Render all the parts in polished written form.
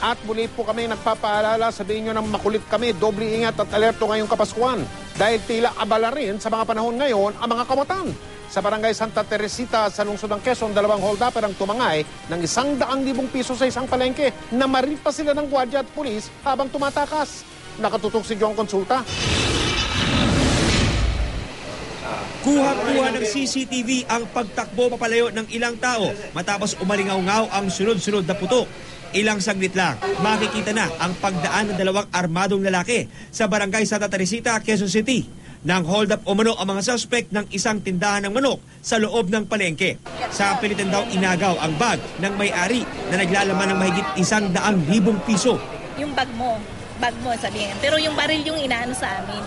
At muli po kami nagpapaalala, sabihin nyo nang makulit kami, doble ingat at alerto ngayong Kapaskuhan. Dahil tila abala rin sa mga panahon ngayon ang mga kamatan. Sa Barangay Santa Teresita sa lungsod ng Quezon, 2 hold-upper ang tumangay ng 100,000 piso sa isang palengke. Namaril pa sila ng gwardiya at pulis habang tumatakas. Nakatutok si John Consulta. Kuha-kuha ng CCTV ang pagtakbo papalayo ng ilang tao matapos umalingaw-ngaw ang sunod-sunod na putok. Ilang saglit lang, makikita na ang pagdaan ng 2 armadong lalaki sa Barangay Santa Teresita, Quezon City. Nang hold up umano ang mga suspect ng isang tindahan ng manok sa loob ng palengke. Sa pilitan daw inagaw ang bag ng may-ari na naglalaman ng mahigit 100,000 piso. Yung bag mo sabi niya. Pero yung baril yung inaano sa amin.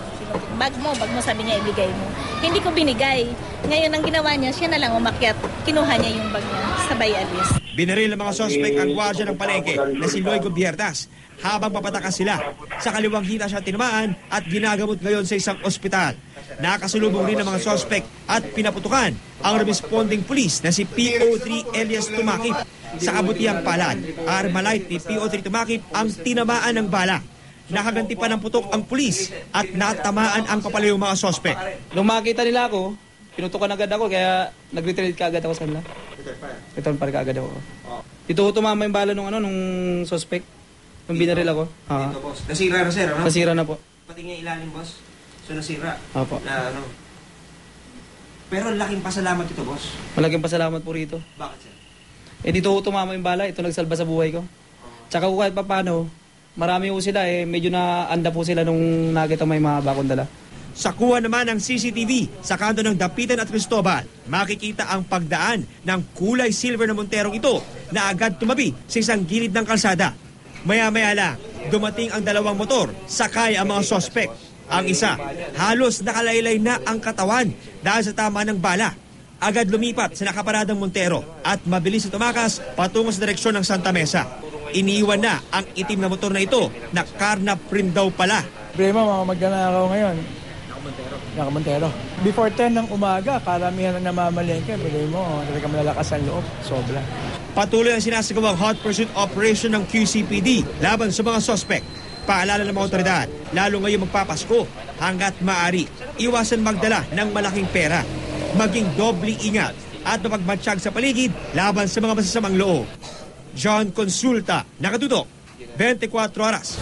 Bag mo sabi niya ibigay mo. Hindi ko binigay. Ngayon ang ginawa niya, siya na lang umakyat. Kinuha niya yung bag niya, sabay alis. Binaril ng mga suspect ang gwardiya ng palengke na si Loy Gobiertas. Habang papatakas sila, sa kaliwang hita siya tinamaan at ginagamot ngayon sa isang ospital. Nakasulubong rin ng mga suspect at pinaputukan ang responding police na si PO3 Elias Tumakip. Sa kabutihang palad, Armalite ni PO3 Tumakip ang tinamaan ng bala. Nakaganti pa ng putok ang pulis at natamaan ang papalayong mga suspect. Nung makita nila ako, pinutukan agad ako kaya nag-retreat ka agad ako sa kanila. Return pa rin ka agad ako. Dito ko tumama yung bala nung suspect. Nung binaril ako. Dito, boss. Nasira na, sir, ano? Nasira na po. Pati nga ilalim, boss. So, nasira. Opo. Na, ano? Pero laking pasalamat ito, boss. Malaking pasalamat po rito. Bakit, sir? Dito ko tumama yung bala. Ito nagsalba sa buhay ko. Tsaka ko kahit paano, marami po sila medyo naanda po sila nung nakita may mga bakong dala. Sa kuha naman ng CCTV sa kanto ng Dapitan at Cristobal, makikita ang pagdaan ng kulay silver na monterong ito na agad tumabi sa isang gilid ng kalsada. Maya-maya lang, dumating ang 2 motor, sakay ang mga suspect. Ang isa, halos nakalaylay na ang katawan dahil sa tama ng bala. Agad lumipat sa nakaparadang montero at mabilis na tumakas patungo sa direksyon ng Santa Mesa. Iniiwan na ang itim na motor na ito na carnap rin daw pala. Problema, magnanakaw ngayon. Nakamontero. Before 10 ng umaga, karamihan na namamalengke. Problema, talaga malalakas ang loob. Sobra. Patuloy ang sinasagawang hot pursuit operation ng QCPD laban sa mga suspect. Paalala ng mga otoridad, lalo ngayong magpapasko, hanggat maaari, iwasan magdala ng malaking pera. Maging doble ingat at mapagmatsyag sa paligid laban sa mga masasamang loob. John Consulta, nakatutok, 24 oras.